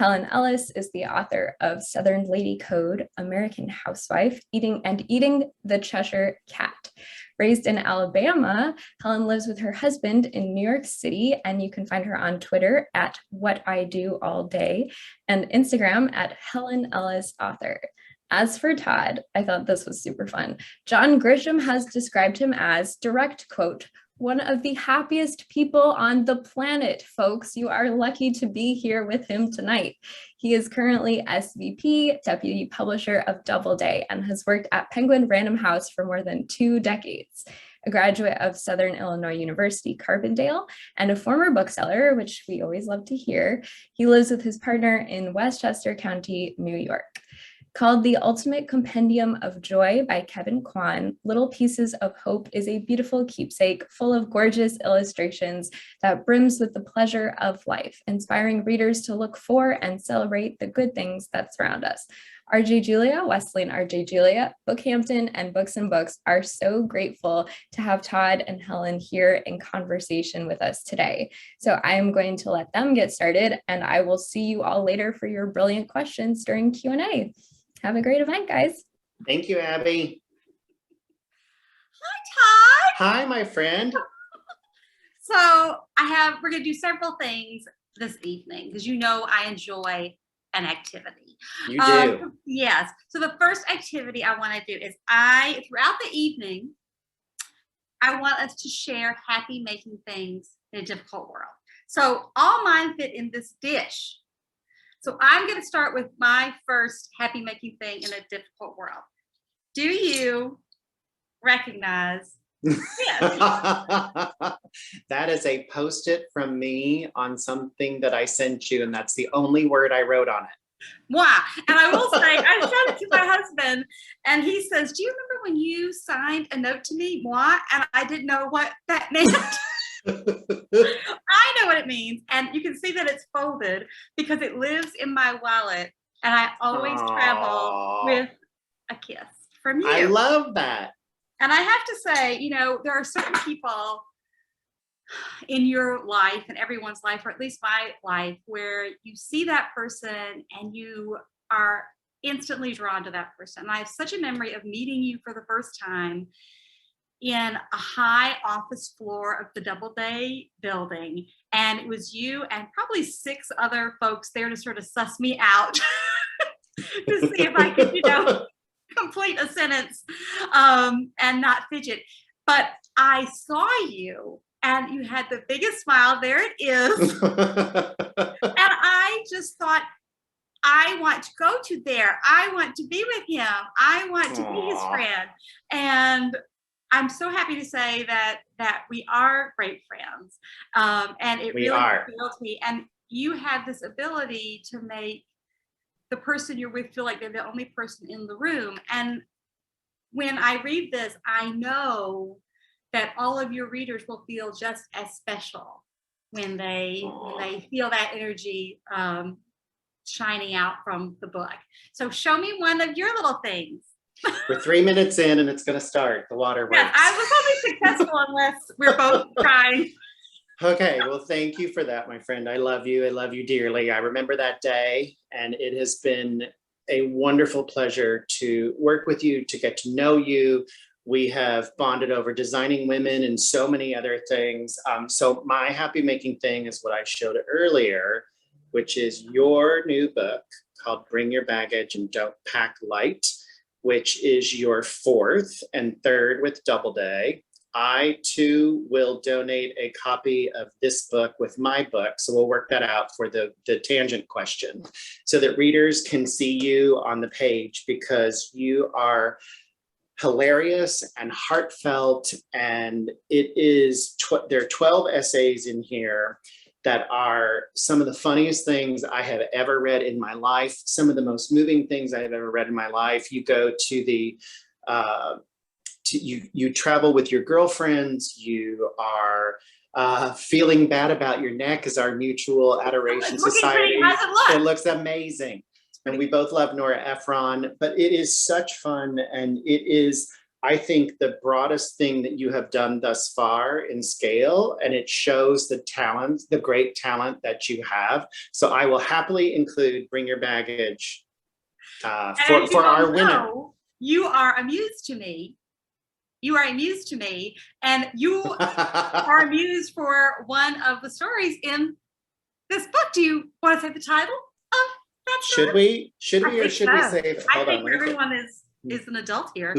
Helen Ellis is the author of Southern Lady Code, American Housewife, Eating the Cheshire Cat. Raised in Alabama, Helen lives with her husband in New York City, and you can find her on Twitter at What I Do All Day and Instagram at Helen Ellis Author. As for Todd, I thought this was super fun. John Grisham has described him as, direct quote, one of the happiest people on the planet, folks. You are lucky to be here with him tonight. He is currently SVP, Deputy Publisher of Doubleday, and has worked at Penguin Random House for more than 2 decades. A graduate of Southern Illinois University, Carbondale, and a former bookseller, which we always love to hear. He lives with his partner in Westchester County, New York. Called The Ultimate Compendium of Joy by Kevin Kwan, Little Pieces of Hope is a beautiful keepsake full of gorgeous illustrations that brims with the pleasure of life, inspiring readers to look for and celebrate the good things that surround us. RJ Julia, Wesleyan RJ Julia, BookHampton, and Books and Books are so grateful to have Todd and Helen here in conversation with us today. So I am going to let them get started, and I will see you all later for your brilliant questions during Q&A. Have a great event, guys. Thank you, Abby. Hi, Todd. Hi, my friend. So we're going to do several things this evening because you know I enjoy an activity. You do. Yes. So the first activity I want to do is throughout the evening, I want us to share happy making things in a difficult world. So all mine fit in this dish. So I'm going to start with my first happy making thing in a difficult world. Do you recognize this? That is a Post-it from me on something that I sent you, and that's the only word I wrote on it. Wow. And I will say, I showed it to my husband, and he says, do you remember when you signed a note to me? Moi? And I didn't know what that meant. I know what it means, and you can see that it's folded because it lives in my wallet, and I always travel with a kiss from you. I love that. And I have to say, you know, there are certain people in your life and everyone's life, or at least my life, where you see that person and you are instantly drawn to that person. And I have such a memory of meeting you for the first time in a high office floor of the Doubleday building. And it was you and probably 6 other folks there to sort of suss me out to see if I could, you know, complete a sentence and not fidget. But I saw you and you had the biggest smile. There it is. And I just thought, I want to go to there. I want to be with him. I want to be his friend. And I'm so happy to say that we are great friends, and it really appealed to me. And you have this ability to make the person you're with feel like they're the only person in the room. And when I read this, I know that all of your readers will feel just as special when they feel that energy shining out from the book. So show me one of your little things. We're 3 minutes in and it's going to start. The water works. Yes, I was only successful unless we're both crying. Okay, well, thank you for that, my friend. I love you. I love you dearly. I remember that day, and it has been a wonderful pleasure to work with you, to get to know you. We have bonded over designing women and so many other things. So my happy making thing is what I showed earlier, which is your new book called Bring Your Baggage and Don't Pack Light, which is your 4th and 3rd with Doubleday. I too will donate a copy of this book with my book. So we'll work that out for the tangent question so that readers can see you on the page, because you are hilarious and heartfelt. And it is, there are 12 essays in here that are some of the funniest things I have ever read in my life, some of the most moving things I have ever read in my life. You go to the, you travel with your girlfriends, you are feeling bad about your neck as our mutual adoration society. It looks amazing. And we both love Nora Ephron, but it is such fun, and it is I think the broadest thing that you have done thus far in scale, and it shows the talent, the great talent that you have. So I will happily include Bring Your Baggage for our winner. You are a muse to me. You are a muse to me, and you are a muse for one of the stories in this book. Do you want to say the title of that story? Should we, or should we say that? I think everyone is an adult here.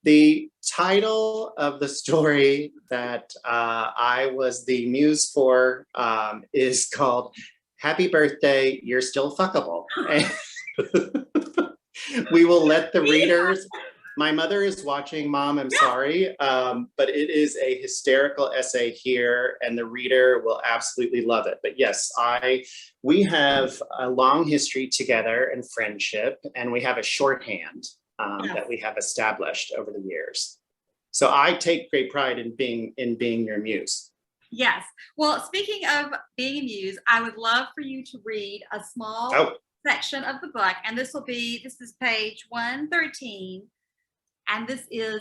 The title of the story that I was the muse for is called Happy Birthday, You're Still Fuckable. We will let the readers, my mother is watching, Mom, I'm sorry, but it is a hysterical essay here and the reader will absolutely love it. But yes, we have a long history together and friendship, and we have a shorthand that we have established over the years. So I take great pride in being your muse. Yes. Well, speaking of being a muse, I would love for you to read a small section of the book, and this is page 113, and this is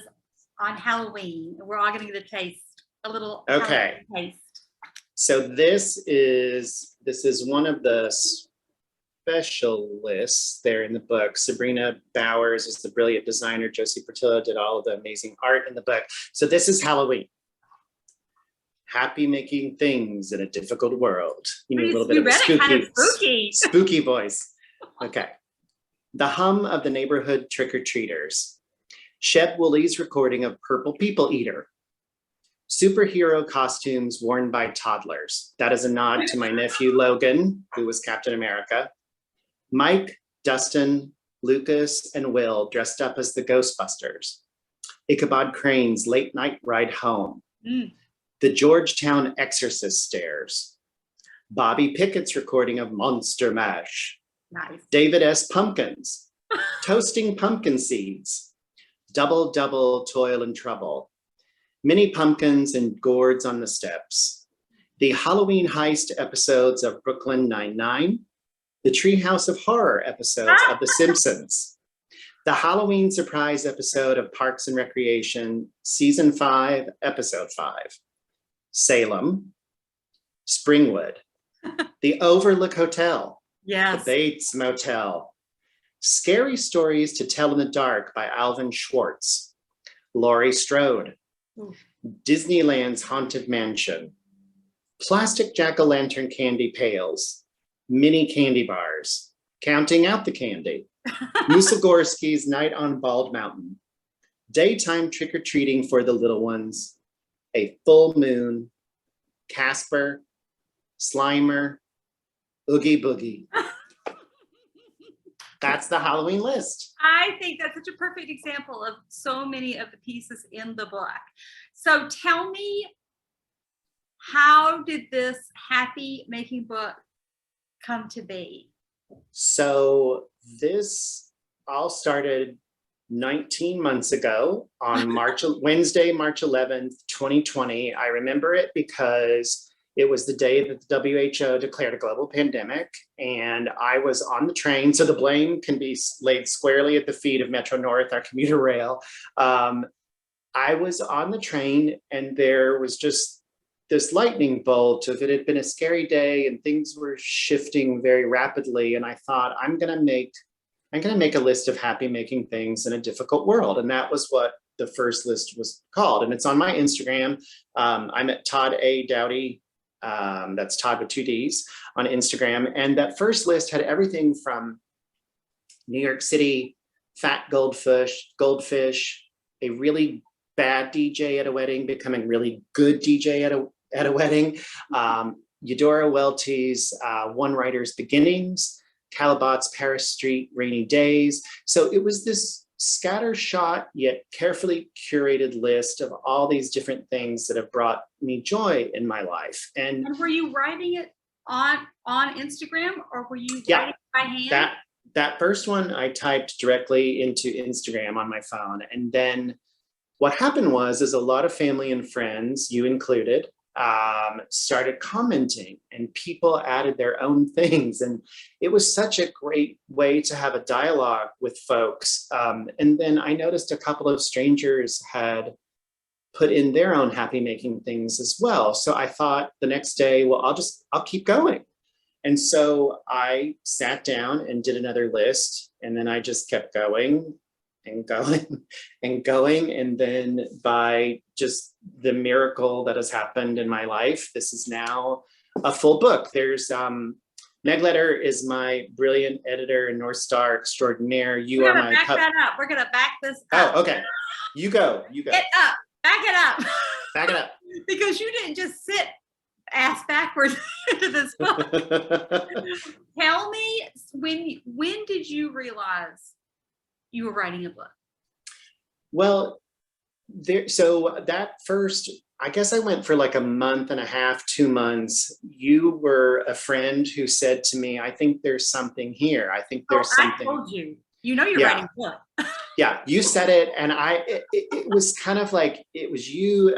on Halloween. We're all going to get a taste, a little Halloween taste. So this is one of the specialists there in the book. Sabrina Bowers is the brilliant designer. Josie Portillo did all of the amazing art in the book. So this is Halloween. Happy making things in a difficult world. You need a little bit of a spooky voice. Okay. The hum of the neighborhood trick-or-treaters. Shep Woolley's recording of Purple People Eater. Superhero costumes worn by toddlers. That is a nod to my nephew Logan, who was Captain America. Mike, Dustin, Lucas, and Will dressed up as the Ghostbusters. Ichabod Crane's late night ride home. The Georgetown Exorcist stairs. Bobby Pickett's recording of Monster Mash. Nice. David S. Pumpkins. Toasting pumpkin seeds. Double, double, toil and trouble. Mini pumpkins and gourds on the steps. The Halloween heist episodes of Brooklyn Nine-Nine. The Treehouse of Horror episodes of The Simpsons. The Halloween surprise episode of Parks and Recreation, Season 5, Episode 5. Salem, Springwood, the Overlook Hotel, the Bates Motel, Scary Stories to Tell in the Dark by Alvin Schwartz, Laurie Strode, Disneyland's Haunted Mansion, Plastic Jack-o'-lantern candy pails, mini candy bars, Counting Out the Candy, Musagorski's Night on Bald Mountain, Daytime Trick-or-Treating for the Little Ones, A Full Moon, Casper, Slimer, Oogie Boogie. That's the Halloween list. I think that's such a perfect example of so many of the pieces in the book. So tell me, how did this happy making book come to be? So this all started 19 months ago on Wednesday, March 11th, 2020. I remember it because it was the day that the WHO declared a global pandemic, and I was on the train. So the blame can be laid squarely at the feet of Metro North, our commuter rail. I was on the train and there was just this lightning bolt of it had been a scary day and things were shifting very rapidly. And I thought, I'm gonna make a list of happy making things in a difficult world. And that was what the first list was called. And it's on my Instagram. I'm at Todd A. Doughty. That's Todd with 2 Ds on Instagram. And that first list had everything from New York City, fat goldfish, a really bad DJ at a wedding becoming really good DJ at a wedding, Eudora Welty's One Writer's Beginnings, Calabat's Paris Street Rainy Days. So it was this scattershot yet carefully curated list of all these different things that have brought me joy in my life. And were you writing it on Instagram, or were you writing by hand? That first one I typed directly into Instagram on my phone. And then what happened was a lot of family and friends, you included, started commenting, and people added their own things. And it was such a great way to have a dialogue with folks. And then I noticed a couple of strangers had put in their own happy making things as well. So I thought the next day, well, I'll keep going. And so I sat down and did another list, and then I just kept going and going and going. And then by just the miracle that has happened in my life, this is now a full book. There's Meg Letter is my brilliant editor and North Star extraordinaire. You We're are gonna my back that up. We're gonna back this up. Oh, okay. You go. Get up. Back it up. Back it up. Because you didn't just sit ass backwards into this book. Tell me, when did you realize you were writing a book? Well, so that first, I guess I went for like a month and a half, 2 months. You were a friend who said to me, I think there's something here. I think there's something. I told you. You know you're writing a book. Yeah, you said it. And it was kind of like, it was you,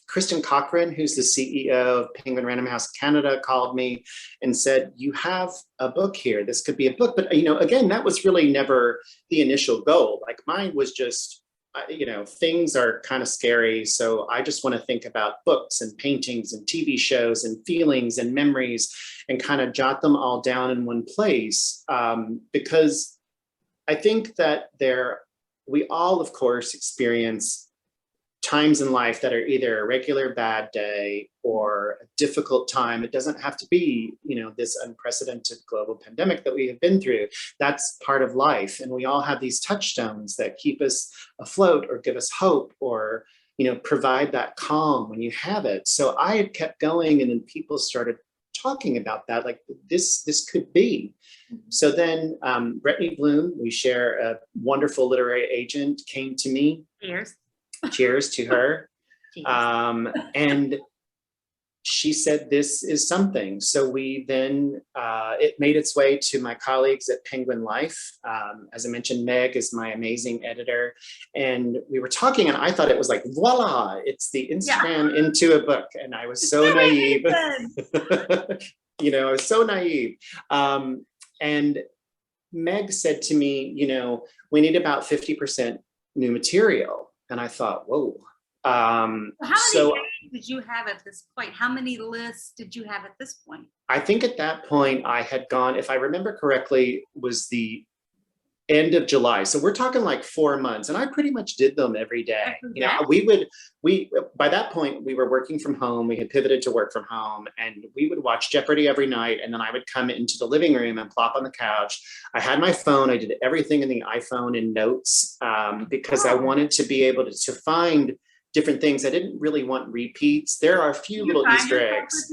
Kristen Cochran, who's the CEO of Penguin Random House Canada, called me and said, you have a book here. This could be a book. But, again, that was really never the initial goal. Like mine was just, things are kind of scary. So I just want to think about books and paintings and TV shows and feelings and memories and kind of jot them all down in one place. Because I think that we all, of course, experience times in life that are either a regular bad day or a difficult time. It doesn't have to be, this unprecedented global pandemic that we have been through. That's part of life. And we all have these touchstones that keep us afloat or give us hope or, provide that calm when you have it. So I had kept going, and then people started talking about that, like this could be. So then Brittany Bloom, we share a wonderful literary agent, came to me. Cheers to her. And she said, this is something. So we then, it made its way to my colleagues at Penguin Life. As I mentioned, Meg is my amazing editor. And we were talking, and I thought it was like, voila, it's the Instagram into a book. And I was so naive. I was so naive. And Meg said to me, we need about 50% new material. And I thought, whoa. How many days did you have at this point? How many lists did you have at this point? I think at that point I had gone, if I remember correctly, was the end of July. So we're talking like 4 months, and I pretty much did them every day. By that point we were working from home. We had pivoted to work from home, and we would watch Jeopardy every night. And then I would come into the living room and plop on the couch. I had my phone. I did everything in the iPhone in notes because I wanted to be able to find different things. I didn't really want repeats. There are a few little Easter eggs.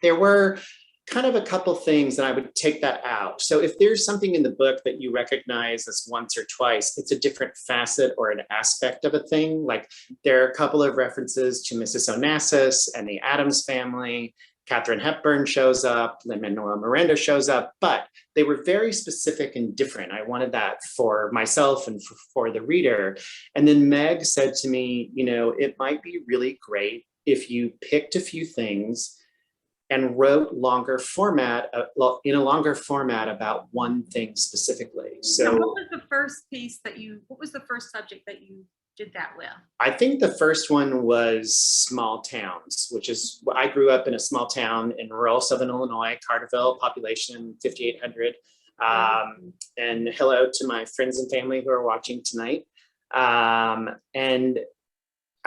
There were kind of a couple things, and I would take that out. So if there's something in the book that you recognize as once or twice, it's a different facet or an aspect of a thing. Like there are a couple of references to Mrs. Onassis and the Addams Family. Katharine Hepburn shows up, Lin-Manuel Miranda shows up, but they were very specific and different. I wanted that for myself and for the reader. And then Meg said to me, it might be really great if you picked a few things and wrote in a longer format about one thing specifically. So what was the first subject that you did that with? I think the first one was small towns, which is, I grew up in a small town in rural Southern Illinois, Carterville, population 5,800. And hello to my friends and family who are watching tonight. And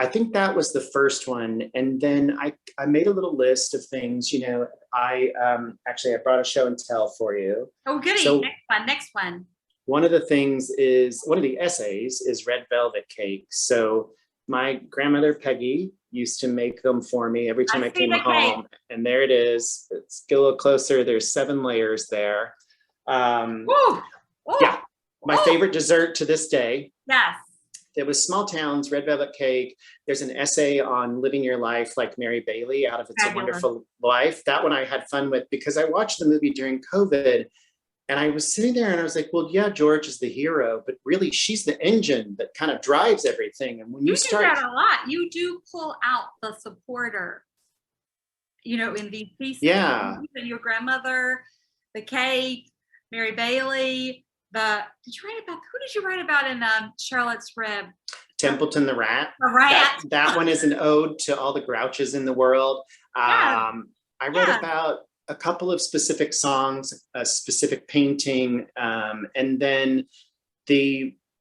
I think that was the first one. And then I made a little list of things, I brought a show and tell for you. Oh, goody. So next one. One of the essays is red velvet cake. So my grandmother Peggy used to make them for me every time I came home. And there it is. Let's get a little closer. There's 7 layers there. Yeah, my favorite dessert to this day. Yes. It was Small Towns, Red Velvet Cake. There's an essay on living your life like Mary Bailey out of It's a Wonderful Life. That one I had fun with because I watched the movie during COVID, And I was sitting there and I was like, well, yeah, George is the hero, but really she's the engine that kind of drives everything. And when you do start, that a lot. You do pull out the supporter, in these pieces. yeah, Your grandmother, the cake, Mary Bailey, who did you write about in Charlotte's Web? Templeton the Rat. The rat. That one is an ode to all the grouches in the world. Yeah. I wrote about a couple of specific songs, a specific painting, and then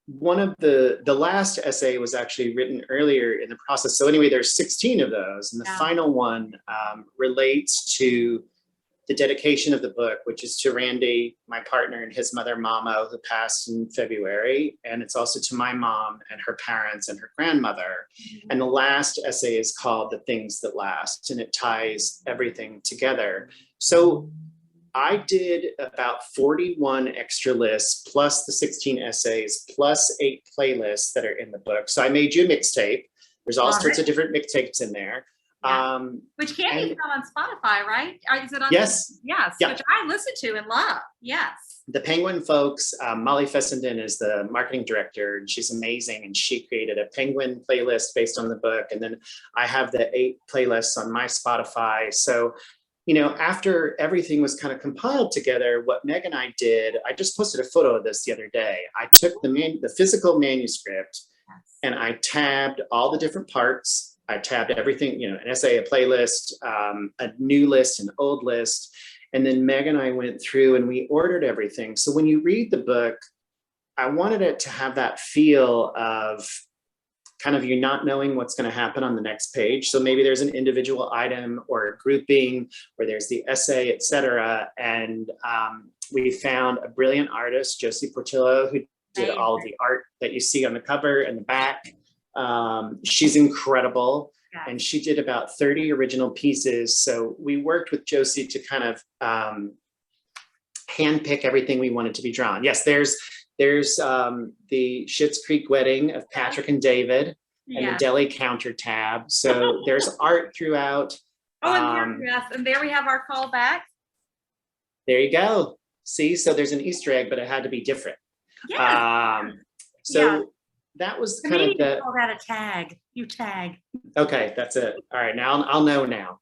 one of the last essay was actually written earlier in the process. So anyway, there's 16 of those, and the final one relates to the dedication of the book, which is to Randy, my partner, and his mother, Mamo, who passed in February. And it's also to my mom and her parents and her grandmother. Mm-hmm. And the last essay is called The Things That Last, and it ties everything together. So I did about 41 extra lists, plus the 16 essays, plus 8 playlists that are in the book. So I made you a mixtape. There's all sorts of different mixtapes in there. Yeah. Which can be found on Spotify, right? Is it on? Yes. Yes. Yeah. Which I listen to and love. Yes. The Penguin folks, Molly Fessenden is the marketing director, and she's amazing. And she created a Penguin playlist based on the book. And then I have the 8 playlists on my Spotify. So, after everything was kind of compiled together, what Meg and I did, I just posted a photo of this the other day. I took the physical manuscript and I tabbed all the different parts. I tabbed everything, an essay, a playlist, a new list, an old list. And then Meg and I went through and we ordered everything. So when you read the book, I wanted it to have that feel of kind of you not knowing what's going to happen on the next page. So maybe there's an individual item or a grouping, or there's the essay, et cetera. And we found a brilliant artist, Josie Portillo, who did all of the art that you see on the cover and the back. She's incredible, and she did about 30 original pieces. So we worked with Josie to kind of handpick everything we wanted to be drawn. Yes, there's the Schitt's Creek wedding of Patrick and David, and the deli counter tab. So there's art throughout. And there we have our callback. There you go. See, so there's an Easter egg, but it had to be different. Yeah. That was kind of the. Call that a tag. You tag. Okay, that's it. All right, now I'll know now.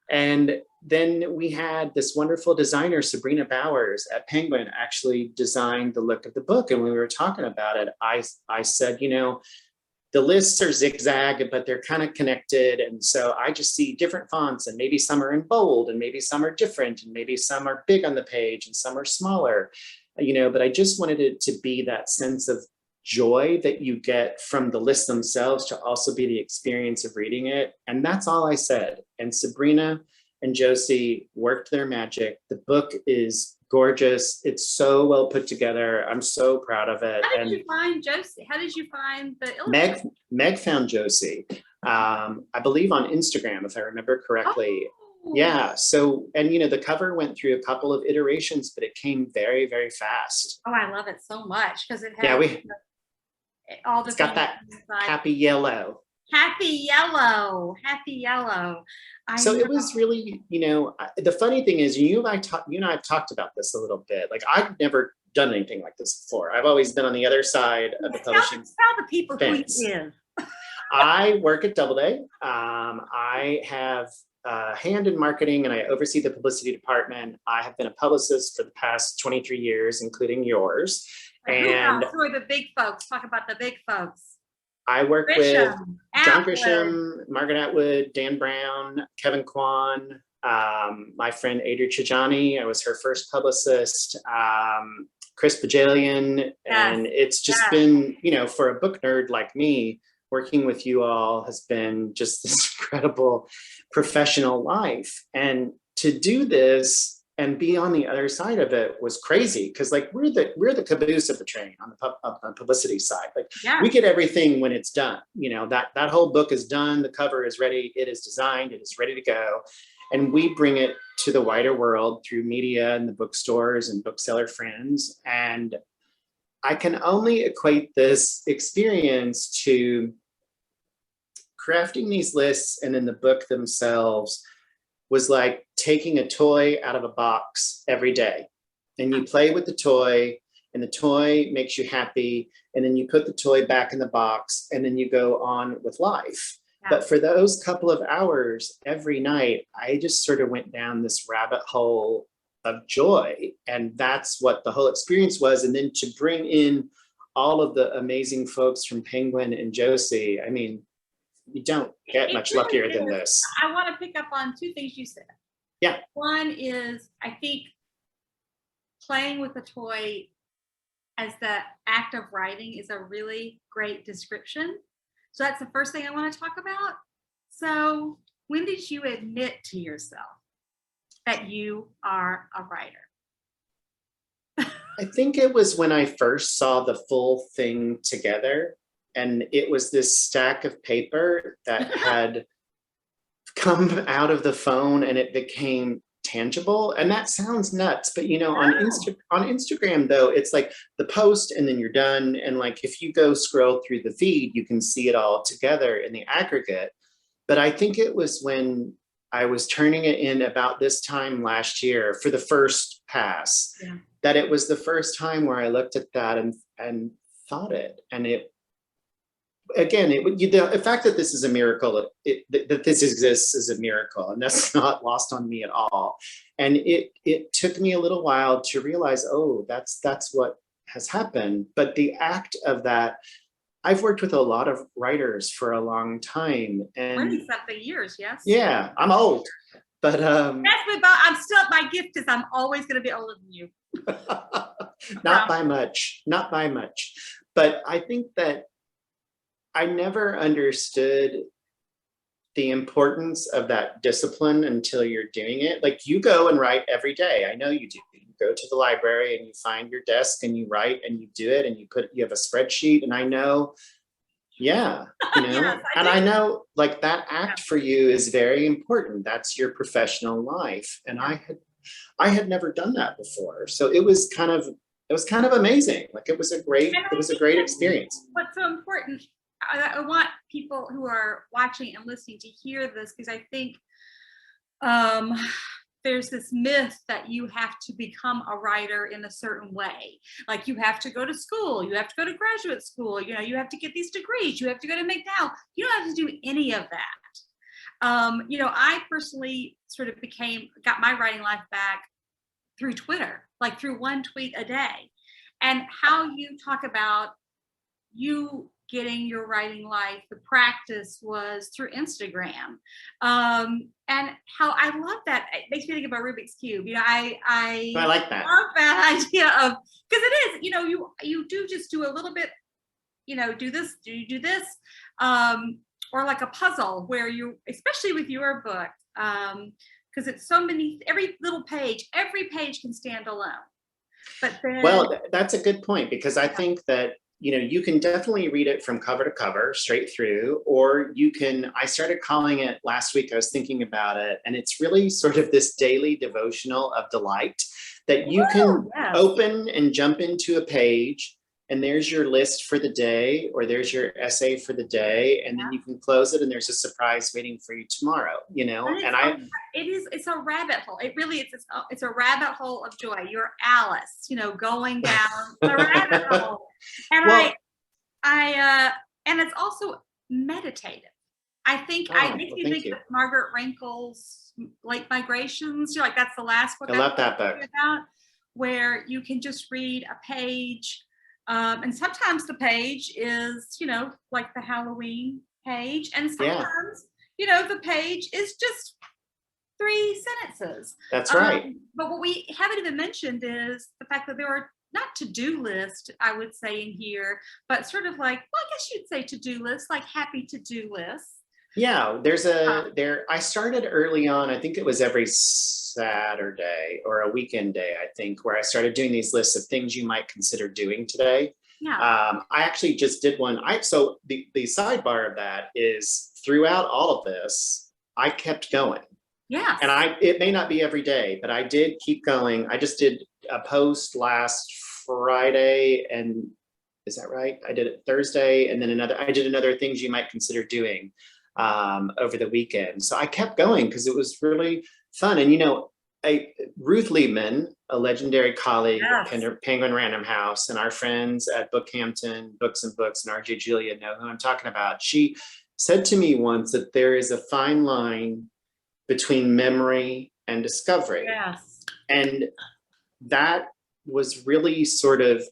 And then we had this wonderful designer, Sabrina Bowers at Penguin, actually designed the look of the book. And when we were talking about it, I said, the lists are zigzag, but they're kind of connected. And so I just see different fonts, and maybe some are in bold, and maybe some are different, and maybe some are big on the page and some are smaller, but I just wanted it to be that sense of joy that you get from the lists themselves to also be the experience of reading it. And that's all I said. And Sabrina and Josie worked their magic. The book is gorgeous. It's so well put together. I'm so proud of it. How did you find Josie? How did you find the illustrator? Meg found Josie, I believe on Instagram, if I remember correctly. Oh. Yeah. So, and the cover went through a couple of iterations, but it came very, very fast. Oh, I love it so much because it has all the. It's got that happy yellow. Happy yellow. So it was really, the funny thing is, you and I have talked about this a little bit. Like, I've never done anything like this before. I've always been on the other side of the publishing. Tell the people fence. Who you is. I work at Doubleday. I have a hand in marketing, and I oversee the publicity department. I have been a publicist for the past 23 years, including yours. And who are the big folks? Talk about the big folks. I work with John Grisham, Margaret Atwood, Dan Brown, Kevin Kwan, my friend Adria Chajani. I was her first publicist, Chris Bajalian. And it's just been, for a book nerd like me, working with you all has been just this incredible professional life. And to do this and be on the other side of it was crazy, because we're the caboose of the train on the publicity side. We get everything when it's done. That whole book is done. The cover is ready. It is designed. It is ready to go. And we bring it to the wider world through media and the bookstores and bookseller friends. And I can only equate this experience to crafting these lists, and then the book themselves was like taking a toy out of a box every day. and you play with the toy, and the toy makes you happy, and then you put the toy back in the box, and then you go on with life. But for those couple of hours every night, I just sort of went down this rabbit hole of joy. And that's what the whole experience was. And then to bring in all of the amazing folks from Penguin and Josie, I mean, you don't get much really luckier is. than this. I want to pick up on two things you said. Yeah. One is, I think playing with a toy as the act of writing is a really great description. So that's the first thing I want to talk about. So when did you admit to yourself that you are a writer? I think it was when I first saw the full thing together, and it was this stack of paper that had come out of the phone and it became tangible. And that sounds nuts, but you know, on Instagram though, it's like the post and then you're done. And like, if you go scroll through the feed, you can see it all together in the aggregate. But I think it was when I was turning it in about this time last year for the first pass, that it was the first time where I looked at that and thought it. And it, again, the fact that this is a miracle, that this exists is a miracle, and that's not lost on me at all. And it took me a little while to realize, oh, that's what has happened. But the act of that, I've worked with a lot of writers for a long time, and 20-something years, yes. Yeah, I'm old, but I'm still, my gift is I'm always going to be older than you. not by much, but I think that I never understood the importance of that discipline until you're doing it. Like, you go and write every day. I know you do. You go to the library and you find your desk and you write and you do it, and you have a spreadsheet. And I know, yes, I know like that act for you is very important. That's your professional life. And I had never done that before. So it was kind of amazing. Like, it was a great experience. What's so important, I want people who are watching and listening to hear this, because I think there's this myth that you have to become a writer in a certain way. Like, you have to go to school, you have to go to graduate school, you have to get these degrees, you have to go to McDowell. You don't have to do any of that. I personally sort of got my writing life back through Twitter, like through one tweet a day. And how you talk about you getting your writing life, the practice was through Instagram. And how I love that. It makes me think about Rubik's Cube. I like that. Love that idea of, because it is, you do just do a little bit, do this, do this, or like a puzzle where you, especially with your book, because it's so many, every page can stand alone. But then, well, that's a good point, because I think that you can definitely read it from cover to cover straight through, or I started calling it last week, I was thinking about it, and it's really sort of this daily devotional of delight that you can open and jump into a page, and there's your list for the day, or there's your essay for the day, and then you can close it and there's a surprise waiting for you tomorrow, it's a rabbit hole. It really is. It's a rabbit hole of joy. You're Alice, going down the rabbit hole. And and it's also meditative. I think it makes me think of Margaret Rankel's Late Migrations. Like, that's the last book I love that book. About, where you can just read a page. And sometimes the page is, like the Halloween page. And sometimes, the page is just 3 sentences. That's right. But what we haven't even mentioned is the fact that there are not to-do list, I would say, in here, but sort of like, well, I guess you'd say to-do list, like happy to-do lists. Yeah, I started early on, I think it was every Saturday or a weekend day, I think, where I started doing these lists of things you might consider doing today. Yeah. I actually just did one. So the sidebar of that is, throughout all of this, I kept going. Yeah. And it may not be every day, but I did keep going. I just did a post last Friday, and is that right? I did it Thursday, and then I did another things you might consider doing over the weekend. So I kept going because it was really fun. And Ruth Liebman, a legendary colleague Yes. at Penguin Random House, and our friends at BookHampton, Books and Books, and RJ Julia know who I'm talking about. She said to me once that there is a fine line between memory and discovery. Yes. And that was really sort of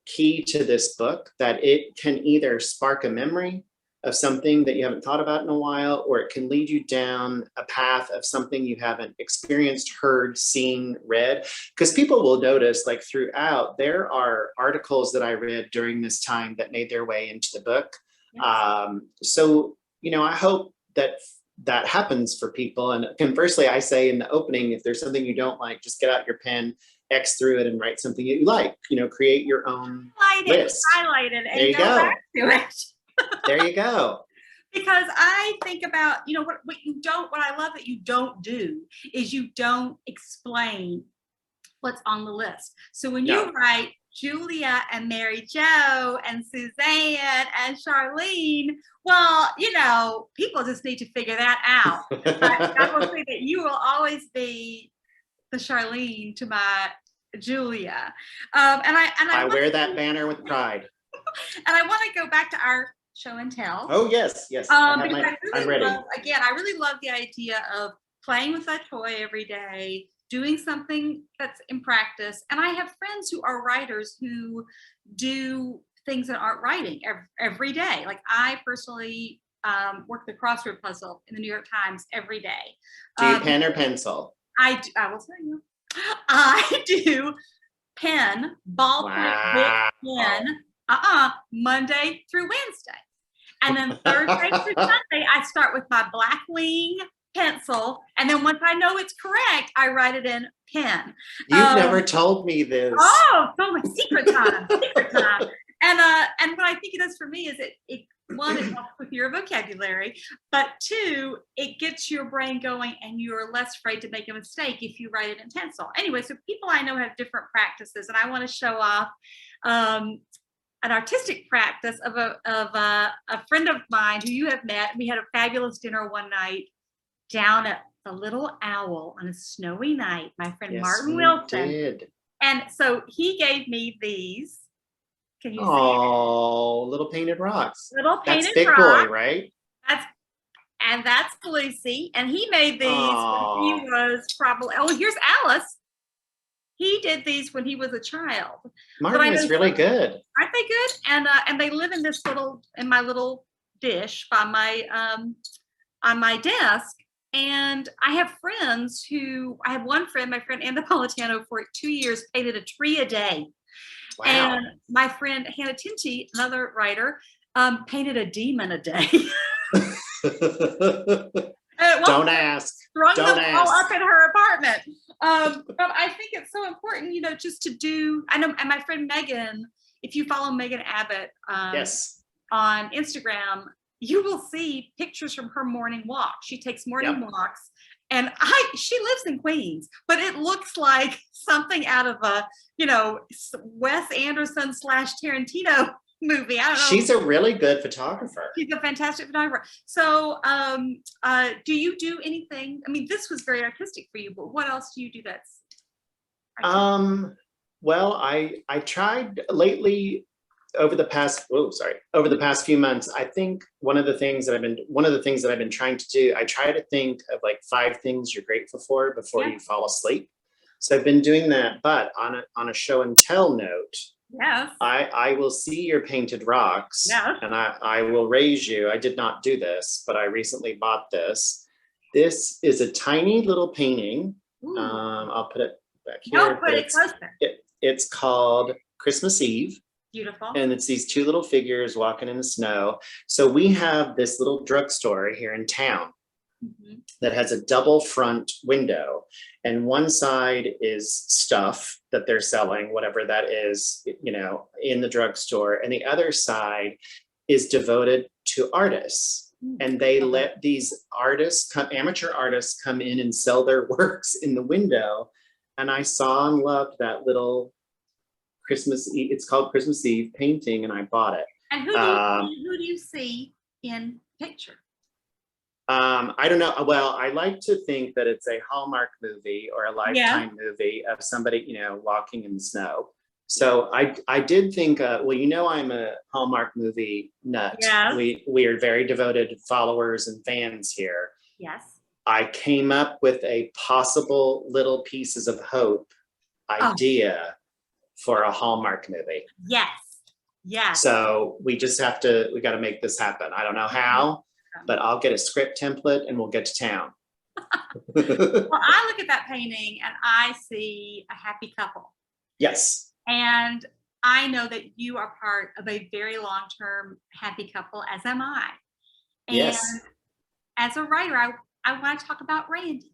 key to this book, that it can either spark a memory of something that you haven't thought about in a while, or it can lead you down a path of something you haven't experienced, heard, seen, read. Because people will notice, like throughout, there are articles that I read during this time that made their way into the book. Yes. So, you know, I hope that that happens for people. And conversely, I say in the opening, if there's something you don't like, just get out your pen, X through it, and write something that you like. You know, create your own list. Highlight it, and There you go go. back to it. There you go. Because I think about, you know, what I love that you don't do is you don't explain what's on the list. So when you write Julia and Mary Jo and Suzanne and Charlene, well, you know, people just need to figure that out. But I will say that you will always be the Charlene to my Julia. And I wear that banner with pride. And I want to go back to our show and tell. Oh, yes, yes. I'm ready. I really love the idea of playing with that toy every day, doing something that's in practice. And I have friends who are writers who do things that aren't writing every day. Like I personally work the crossword puzzle in the New York Times every day. Do you pen or pencil? I will tell you. I do pen, ballpoint, big pen, Monday through Wednesday. And then Thursday through Sunday, I start with my black wing pencil. And then once I know it's correct, I write it in pen. You've never told me this. Oh, so much secret time. And what I think it does for me is it one, it helps with your vocabulary, but two, it gets your brain going and you're less afraid to make a mistake if you write it in pencil. Anyway, so people I know have different practices, and I want to show off an artistic practice of a friend of mine who you have met. We had a fabulous dinner one night down at the Little Owl on a snowy night. My friend Martin Wilson did. And so he gave me these. Can you see? Oh, little painted rocks. Little painted That's Big rocks. Boy, right? That's Lucy, and he made these when he was probably. Oh, here's Alice. He did these when he was a child. Martin is really good. Aren't they good? And they live in this my little dish by my on my desk. And I have friends I have one friend, my friend Ann Napolitano, for 2 years painted a tree a day. Wow. And my friend Hannah Tinty, another writer, painted a demon a day. Don't ask. Don't ask. All up in her apartment. But I think it's so important, you know, just to do. I know, and my friend Megan, if you follow Megan Abbott on Instagram, you will see pictures from her morning walk. She takes morning walks, and she lives in Queens, but it looks like something out of a, you know, Wes Anderson / Tarantino movie. I don't know. She's a really good photographer. She's a fantastic photographer. So do you do anything? I mean, this was very artistic for you, but what else do you do that's artistic? Well, I tried lately over the past few months. I think one of the things that I've been trying to do, I try to think of like 5 things you're grateful for before you fall asleep. So I've been doing that, but on a show and tell note. Yes. I will see your painted rocks, and I will raise you. I did not do this, but I recently bought this. This is a tiny little painting. I'll put it back here. No, put it closer. It's called Christmas Eve. Beautiful. And it's these 2 little figures walking in the snow. So we have this little drugstore here in town that has a double front window, and one side is stuff that they're selling, whatever that is, you know, in the drugstore, and the other side is devoted to artists. And they let these amateur artists come in and sell their works in the window. And I saw and loved that little Christmas Eve, it's called Christmas Eve painting, and I bought it. And who do you see in picture? I don't know. Well, I like to think that it's a Hallmark movie or a Yeah. Lifetime movie of somebody, walking in the snow. So I did think, well, I'm a Hallmark movie nut. Yes. We are very devoted followers and fans here. Yes. I came up with a possible Little Pieces of Hope idea for a Hallmark movie. Yes. Yes. So we got to make this happen. I don't know how, but I'll get a script template and we'll get to town. Well, I look at that painting and I see a happy couple. Yes. And I know that you are part of a very long-term happy couple, as am I. And Yes. as a writer, I want to talk about Randy.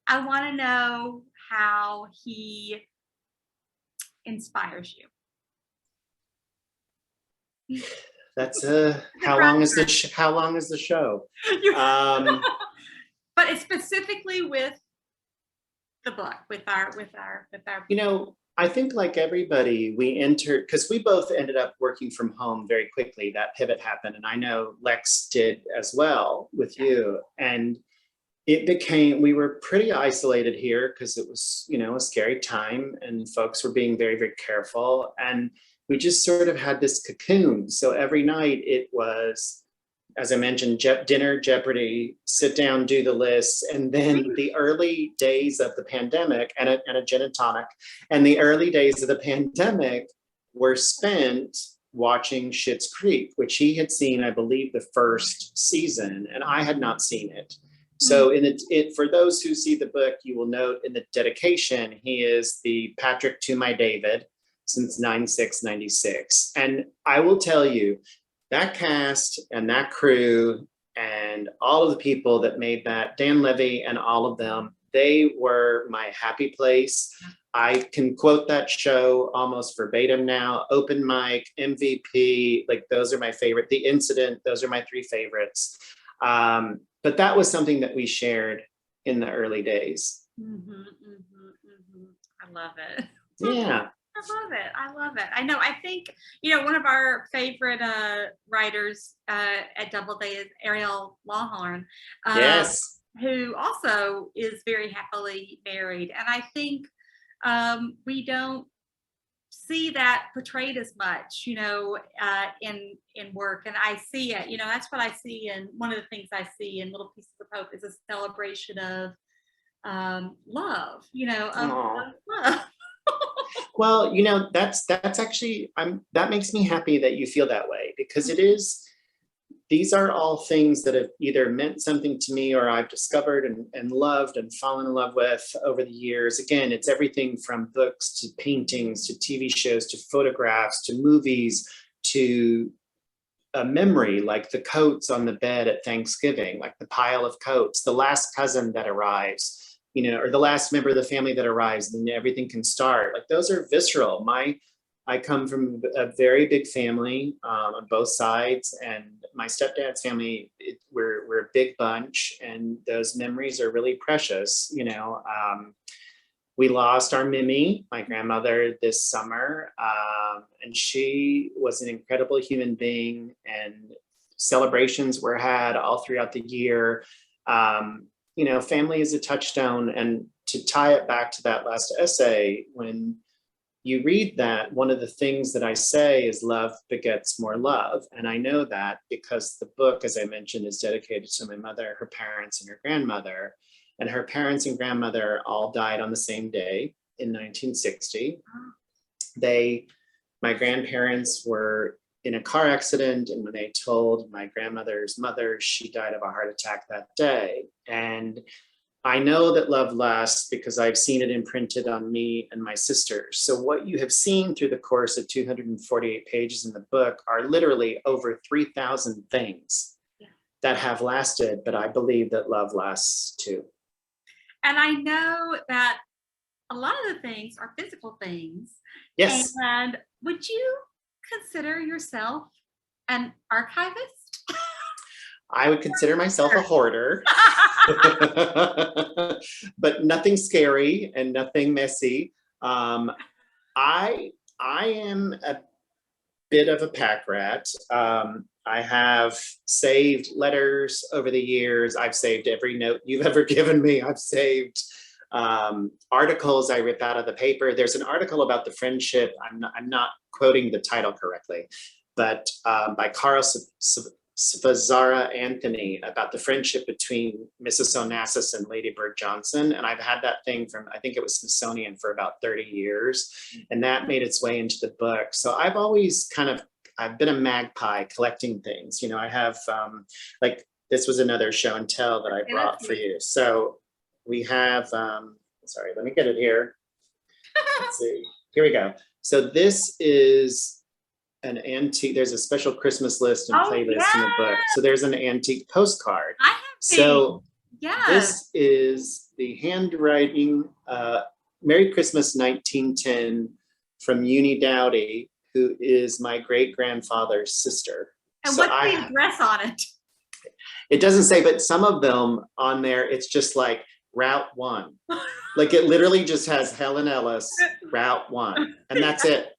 I want to know how he inspires you. That's how long is the show? But it's specifically with the book, with our. I think like everybody, we entered, because we both ended up working from home very quickly. That pivot happened, and I know Lex did as well with you. And we were pretty isolated here because it was, a scary time and folks were being very, very careful. And we just sort of had this cocoon. So every night it was, as I mentioned, dinner, Jeopardy, sit down, do the list. And then the early days of the pandemic and a gin and tonic. And the early days of the pandemic were spent watching Schitt's Creek, which he had seen, I believe, the first season, and I had not seen it. So for those who see the book, you will note in the dedication, he is the Patrick to my David since 96. And I will tell you, that cast and that crew and all of the people that made that, Dan Levy and all of them, they were my happy place. I can quote that show almost verbatim now. Open mic, MVP, like those are my favorite. The Incident, those are my three favorites. But that was something that we shared in the early days. I love it. Yeah. I love it. I know. I think, one of our favorite writers at Doubleday is Ariel Lawhorn. Yes. Who also is very happily married. And I think we don't see that portrayed as much, in work. And I see it, that's what I see. And one of the things I see in Little Pieces of Hope is a celebration of love, of love. Well, that's actually, that makes me happy that you feel that way, because these are all things that have either meant something to me or I've discovered and loved and fallen in love with over the years. Again, it's everything from books to paintings to TV shows to photographs to movies to a memory, like the coats on the bed at Thanksgiving, like the pile of coats, the last cousin that arrives, or the last member of the family that arrives, and then everything can start. Like those are visceral. I come from a very big family on both sides, and my stepdad's family, we're a big bunch, and those memories are really precious. We lost our Mimi, my grandmother, this summer, and she was an incredible human being, and celebrations were had all throughout the year. Family is a touchstone. And to tie it back to that last essay, when you read that, one of the things that I say is love begets more love. And I know that because the book, as I mentioned, is dedicated to my mother, her parents, and her grandmother. And her parents and grandmother all died on the same day in 1960. My grandparents were in a car accident, and when they told my grandmother's mother, she died of a heart attack that day. And I know that love lasts because I've seen it imprinted on me and my sisters. So what you have seen through the course of 248 pages in the book are literally over 3,000 things that have lasted, but I believe that love lasts too. And I know that a lot of the things are physical things. Yes. And would you consider yourself an archivist? I would consider myself a hoarder, but nothing scary and nothing messy. I am a bit of a pack rat. I have saved letters over the years. I've saved every note you've ever given me. I've saved articles I rip out of the paper. There's an article about the friendship. I'm not quoting the title correctly, but by Carl Svazara Anthony, about the friendship between Mrs. Onassis and Lady Bird Johnson. And I've had that thing from, I think it was Smithsonian, for about 30 years. And that made its way into the book. So I've always I've been a magpie collecting things. You know, I have, like, this was another show and tell that I brought for you. So we have, sorry, let me get it here. Let's see, here we go. So this is an antique, there's a special Christmas list and playlist in the book. So there's an antique postcard. I have So yes. this is the handwriting, Merry Christmas 1910 from Uni Doughty, who is my great-grandfather's sister. And so what's the address on it? It doesn't say, but some of them on there, it's just like Route 1. Like it literally just has Helen Ellis, Route 1, and that's it.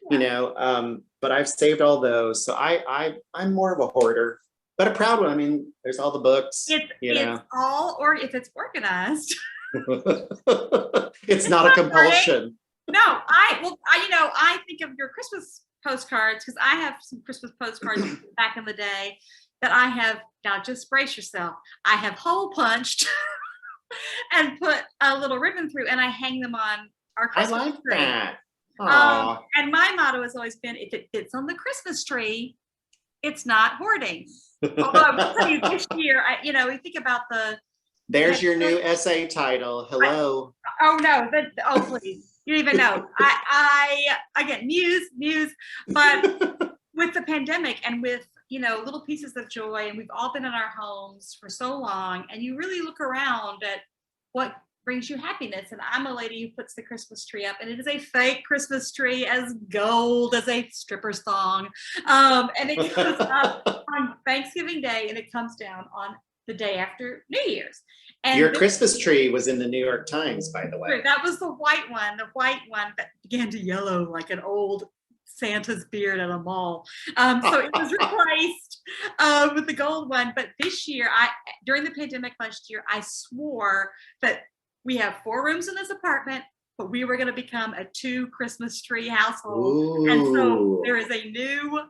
You know, but I've saved all those. So I'm more of a hoarder, but a proud one. I mean, there's all the books. It's all, or if it's organized. It's not a compulsion. No, I think of your Christmas postcards, because I have some Christmas postcards back in the day that I have, now just brace yourself, I have hole punched and put a little ribbon through, and I hang them on our Christmas tree. That. And my motto has always been, if it fits on the Christmas tree, it's not hoarding. Although I will tell you, this year, we think about There's your new essay title. Hello. Please. You don't even know. I get muse, but with the pandemic and with, little pieces of joy, and we've all been in our homes for so long, and you really look around at what brings you happiness. And I'm a lady who puts the Christmas tree up, and it is a fake Christmas tree, as gold as a stripper's thong. And it goes up on Thanksgiving Day, and it comes down on the day after New Year's. And your Christmas tree was in the New York Times, by the way. That was the white one that began to yellow like an old Santa's beard at a mall. So it was replaced with the gold one. But this year, during the pandemic last year, I swore that we have 4 rooms in this apartment, but we were going to become a 2 Christmas tree household. Ooh. And so there is a new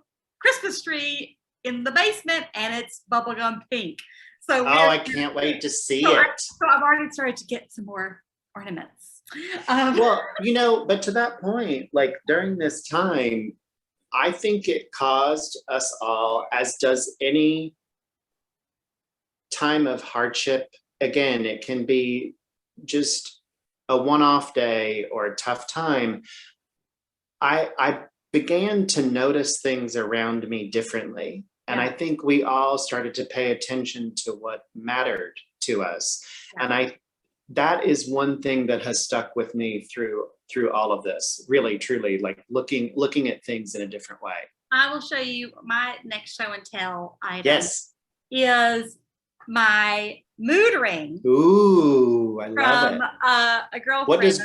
Christmas tree in the basement, and it's bubblegum pink. So I can't wait to see it. So I've already started to get some more ornaments. Well, but to that point, like during this time, I think it caused us all, as does any time of hardship. Again, it can be just a one-off day or a tough time. I began to notice things around me differently. And I think we all started to pay attention to what mattered to us. Yeah. And that is one thing that has stuck with me through all of this, really, truly, like looking at things in a different way. I will show you my next show and tell item. Yes. Is my mood ring. Ooh, I love it. From a girlfriend.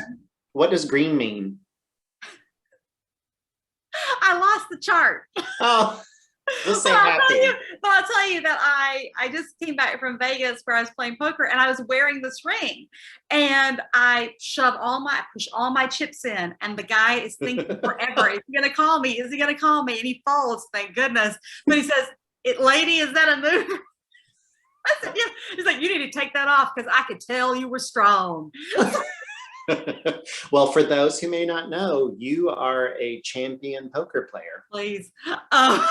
What does green mean? I lost the chart. Oh. We'll say happy. I'll tell you that I just came back from Vegas where I was playing poker, and I was wearing this ring, and I push all my chips in, and the guy is thinking forever, is he going to call me? Is he going to call me? And he falls, thank goodness. But he says, lady, is that a move? I said, yeah. He's like, you need to take that off because I could tell you were strong. Well, for those who may not know, you are a champion poker player. Please. I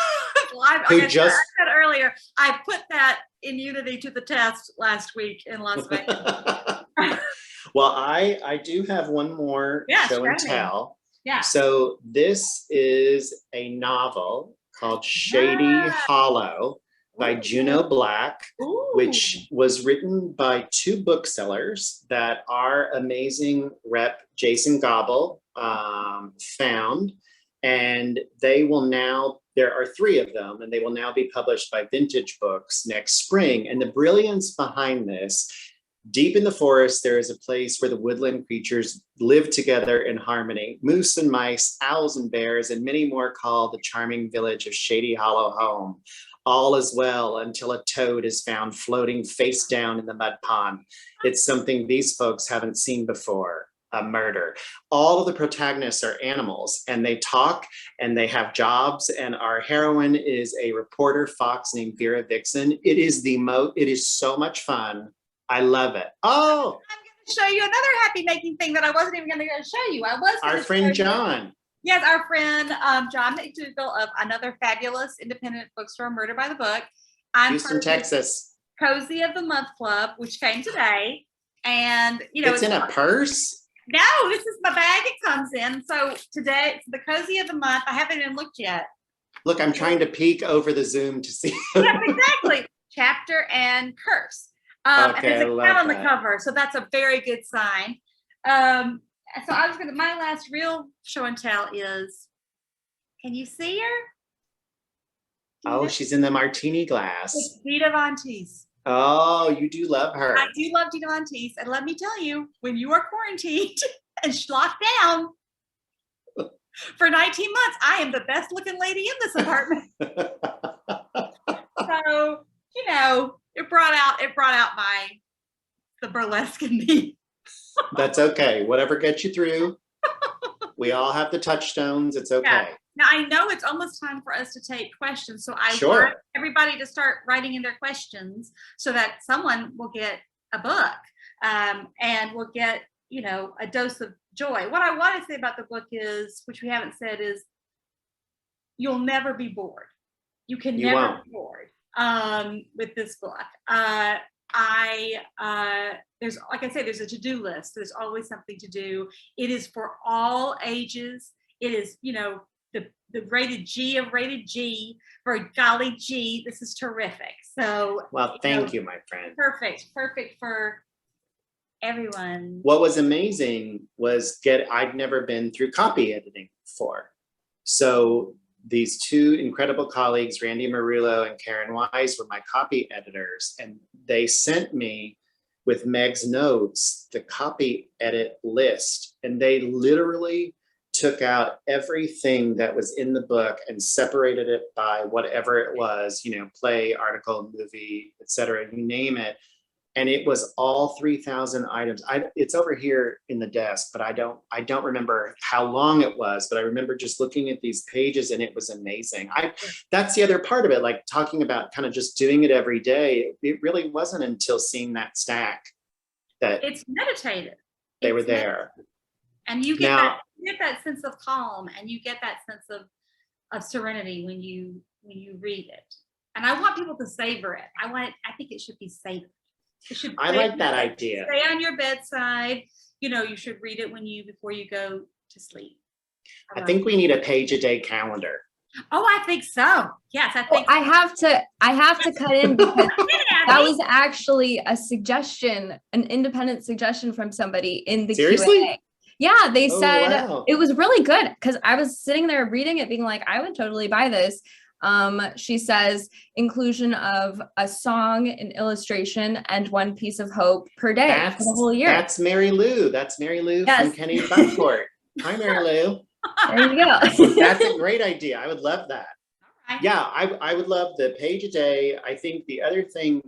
said earlier, I put that immunity to the test last week in Las Vegas. Well, I do have one more show and tell. Yeah. So this is a novel called Shady Hollow by Juno Black, which was written by 2 booksellers that our amazing rep Jason Gobble found, and they will now, there are 3 of them, and they will now be published by Vintage Books next spring. And the brilliance behind this, deep in the forest, there is a place where the woodland creatures live together in harmony. Moose and mice, owls and bears, and many more call the charming village of Shady Hollow home. all is well until a toad is found floating face down in the mud pond. It's something these folks haven't seen before, a murder. All of the protagonists are animals, and they talk and they have jobs, and our heroine is a reporter fox named Vera Vixen. It is so much fun. I love it. Oh, I'm going to show you another happy making thing that I wasn't even going to show you. I was our friend John. Yes, our friend John McDougall of another fabulous independent bookstore, Murder by the Book. I'm Houston, Texas. Cozy of the Month Club, which came today. And, you know, it's in a purse? No, this is my bag it comes in. So today, it's the Cozy of the Month. I haven't even looked yet. Look, I'm trying to peek over the Zoom to see. Yes, exactly. Chapter and curse. And there's a cat on the cover. So that's a very good sign. So my last real show and tell is, can you see her? Oh, she's in the martini glass. It's Dita Von Teese. Oh, you do love her. I do love Dita Von Teese. And let me tell you, when you are quarantined and locked down for 19 months, I am the best looking lady in this apartment. So, you know, it brought out the burlesque in me. That's okay. Whatever gets you through. We all have the touchstones. It's okay. Yeah. Now I know it's almost time for us to take questions. So I want everybody to start writing in their questions so that someone will get a book and we'll get, you know, a dose of joy. What I want to say about the book is, which we haven't said, is you'll never be bored. You can never be bored with this book. There's, like I say, there's a to-do list. There's always something to do. It is for all ages. It is, you know, the rated G of rated G. For golly gee, this is terrific. So, well, thank you, my friend. Perfect for everyone. What was amazing was I'd never been through copy editing before. So these two incredible colleagues, Randy Marullo and Karen Wise, were my copy editors, and they sent me with Meg's notes the copy edit list, and they literally took out everything that was in the book and separated it by whatever it was, you know, play, article, movie, etc., you name it. And it was all 3,000 items. It's over here in the desk, but I don't remember how long it was, but I remember just looking at these pages and it was amazing. That's the other part of it, like talking about kind of just doing it every day. It really wasn't until seeing that stack that it's meditative. They were there. And you get that sense of calm, and you get that sense of serenity when you read it. And I want people to savor it. I think it should be savored. I like that idea. Stay on your bedside. You know, you should read it before you go to sleep. I think we need a page a day calendar. Oh, I think so. Yes, I think. I have to cut in because that was actually a suggestion, an independent suggestion from somebody in the Q&A. Yeah, they said it was really good because I was sitting there reading it being like, I would totally buy this. She says inclusion of a song, an illustration, and one piece of hope per day for the whole year. That's Mary Lou. That's Mary Lou from Kenny Buckport. Hi, Mary Lou. There you go. That's a great idea. I would love that. Yeah, I would love the page a day. I think the other thing,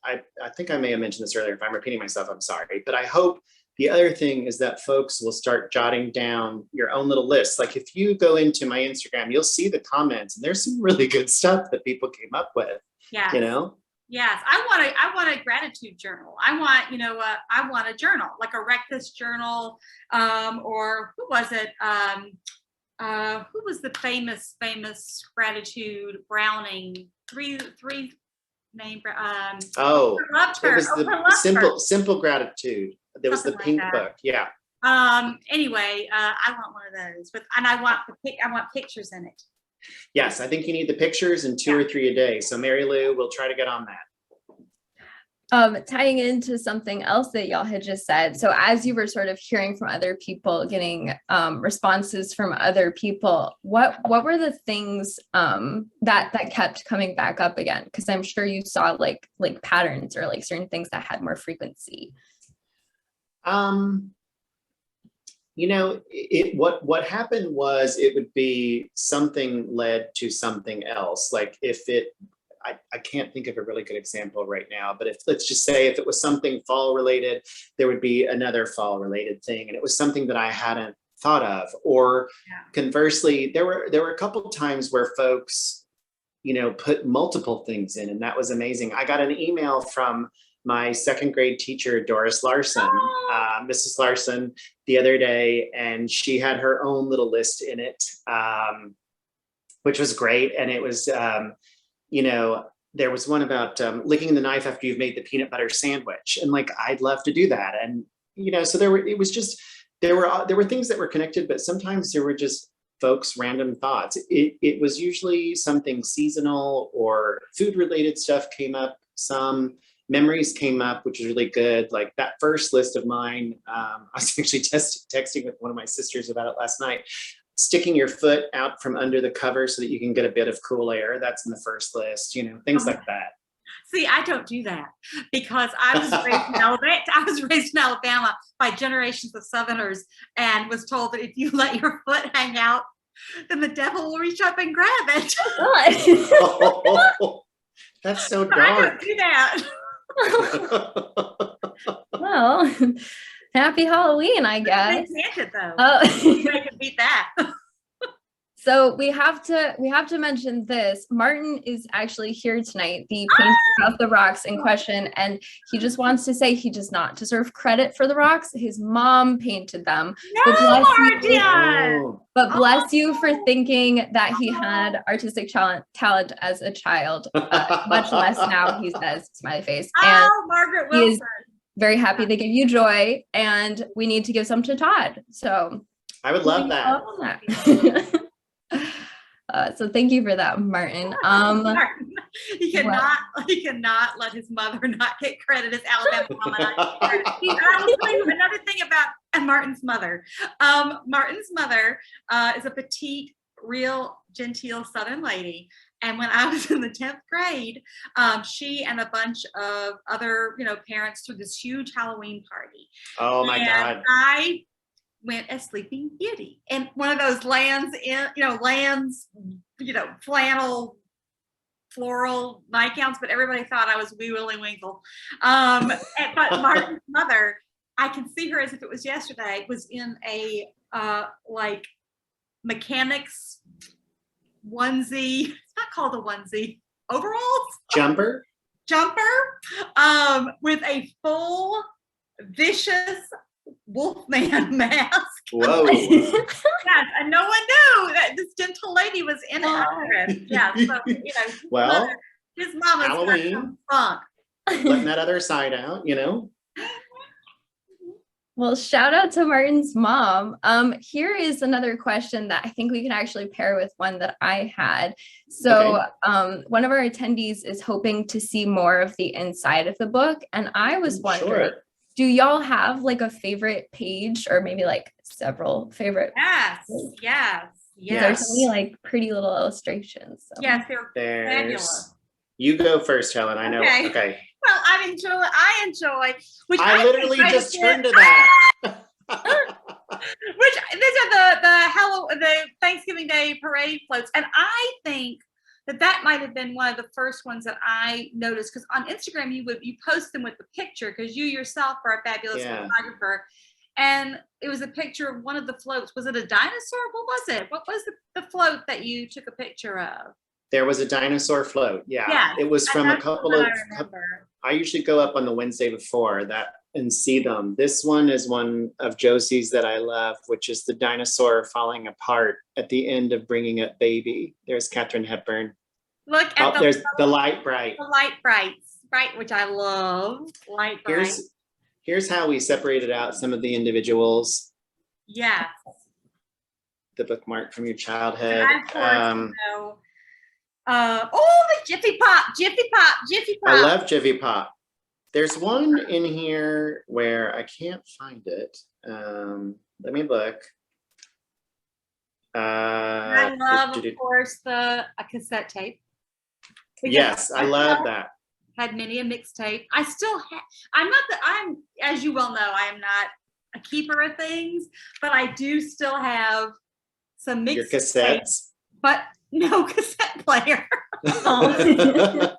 I think I may have mentioned this earlier. If I'm repeating myself, I'm sorry. But I hope the other thing is that folks will start jotting down your own little lists. Like if you go into my Instagram, you'll see the comments, and there's some really good stuff that people came up with. Yeah. You know? Yes, I want a gratitude journal. I want a journal, like a Rectus journal, or who was it? Who was the famous gratitude Browning? Three name. It was the simple gratitude. There was the pink book. Yeah. Anyway, I want one of those, and I want pictures in it. Yes, I think you need the pictures and 2 or 3 a day. So Mary Lou, we'll try to get on that. Tying into something else that y'all had just said. So as you were sort of hearing from other people, getting responses from other people, what were the things that kept coming back up again? Because I'm sure you saw like patterns or like certain things that had more frequency. You know, what happened was it would be something led to something else. Like I can't think of a really good example right now, but let's just say if it was something fall related, there would be another fall related thing. And it was something that I hadn't thought of. Or conversely, there were a couple of times where folks, put multiple things in, and that was amazing. I got an email from my second grade teacher, Doris Larson, Mrs. Larson, the other day, and she had her own little list in it, which was great. And it was, there was one about licking the knife after you've made the peanut butter sandwich, and like I'd love to do that. And so there were things that were connected, but sometimes there were just folks' random thoughts. It was usually something seasonal or food related stuff came up. Some memories came up, which is really good. Like that first list of mine, I was actually texting with one of my sisters about it last night. Sticking your foot out from under the cover so that you can get a bit of cool air. That's in the first list, things like that. See, I don't do that because I was raised in Alabama. I was raised in Alabama by generations of Southerners, and was told that if you let your foot hang out, then the devil will reach up and grab it. Oh, that's so dark. I don't do that. Well, happy Halloween, I guess. They can't, though. Oh. They can beat that. So we have to mention this. Martin is actually here tonight, the painter of the rocks in question, and he just wants to say he does not deserve credit for the rocks. His mom painted them. But bless you for thinking that he had artistic talent as a child, much less now, he says, smiley face. And Margaret Wilson. He is very happy to give you joy, and we need to give some to Todd. So I would love that. So thank you for that, Martin. He cannot let his mother not get credit as Alabama mama. I will tell you another thing about Martin's mother. Martin's mother is a petite, real genteel Southern lady. And when I was in the 10th grade, she and a bunch of other, parents threw this huge Halloween party. Oh my God. I went as Sleeping Beauty in one of those flannel floral nightgowns, but everybody thought I was Wee Willie Winkle. But Martin's mother, I can see her as if it was yesterday, was in a mechanics onesie. It's not called a onesie. Overalls? Jumper, with a full vicious Wolfman mask. Whoa. Yes, and no one knew that this gentle lady was in it. Yeah, so well, his mama's Halloween, got some funk. letting that other side out, Well, shout out to Martin's mom. Here is another question that I think we can actually pair with one that I had. So one of our attendees is hoping to see more of the inside of the book. And I was wondering, do y'all have like a favorite page, or maybe like several favorite? Yes. There's so many like pretty little illustrations. So. Yes, they're fabulous. You go first, Helen. I know. Okay. Well, I enjoy. Which I literally just turned to that. Which these are the Thanksgiving Day parade floats, and I think that might have been one of the first ones that I noticed, because on Instagram you post them with the picture because you yourself are a fabulous photographer, and it was a picture of one of the floats. Was it a dinosaur? What was it? What was the float that you took a picture of? There was a dinosaur float. Yeah. It was from a couple of. I usually go up on the Wednesday before that and see them. This one is one of Josie's that I love, which is the dinosaur falling apart at the end of Bringing Up Baby. There's Katharine Hepburn. Look at there's the light bright. The light brights, right? Which I love. Light bright. Here's how we separated out some of the individuals. Yes. The bookmark from your childhood. The Jiffy Pop. I love Jiffy Pop. There's one in here where I can't find it. Let me look. I love, of course, a cassette tape. Yes, I love that. Had many a mixtape. I still have. I'm, as you well know, I am not a keeper of things, but I do still have some mixtapes. Your cassettes. But No cassette player. Oh.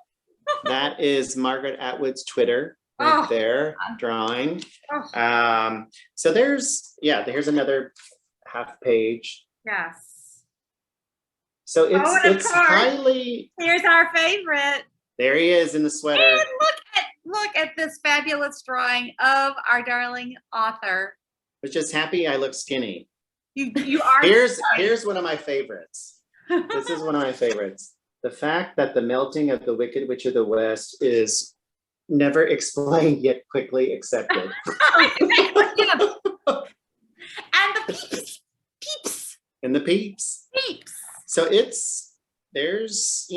That is Margaret Atwood's Twitter right Oh. there, drawing. Oh, So there's another half page. yes. So Oh, and of it's course, highly, here's our favorite. there he is in the sweater. And look at this fabulous drawing of our darling author. I was just happy I look skinny. You are. Here's one of my favorites. This is one of my favorites. The fact that the melting of the Wicked Witch of the West is never explained yet quickly accepted. And the peeps. And the peeps. So there's